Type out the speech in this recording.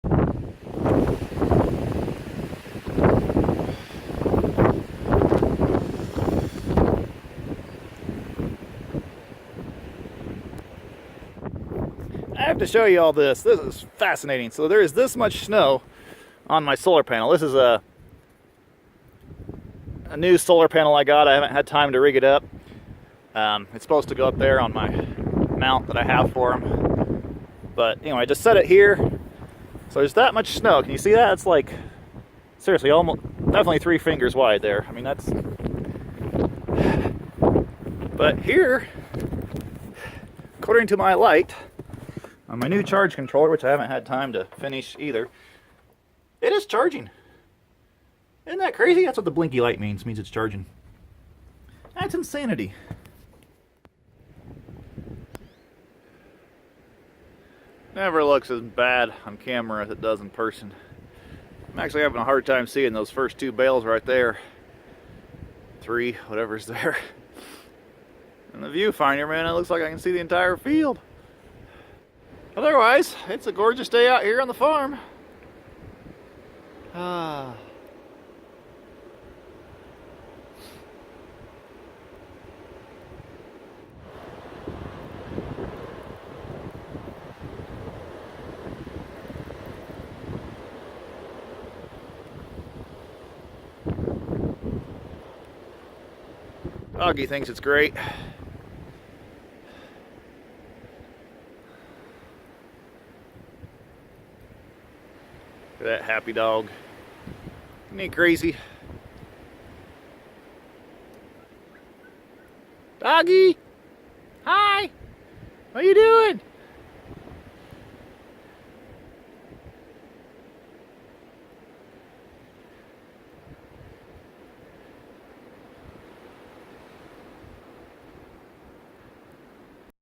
I have to show you all this. This is fascinating. So there is this much snow on my solar panel. This is a new solar panel I got. I haven't had time to rig it up. It's supposed to go up there on my mount that I have for them. But anyway, I just set it here. So there's that much snow. Can you see that? It's like, seriously, almost, definitely 3 fingers wide there. I mean, that's... But here, according to my light, on my new charge controller, which I haven't had time to finish either, it is charging. Isn't that crazy? That's what the blinky light means. It means it's charging. That's insanity. Never looks as bad on camera as it does in person. I'm actually having a hard time seeing those first 2 bales right there. 3, whatever's there. And the viewfinder, man, it looks like I can see the entire field. Otherwise, it's a gorgeous day out here on the farm. Ah. Doggy thinks it's great. Look at that happy dog. Isn't he crazy? Doggy! Hi! What are you doing?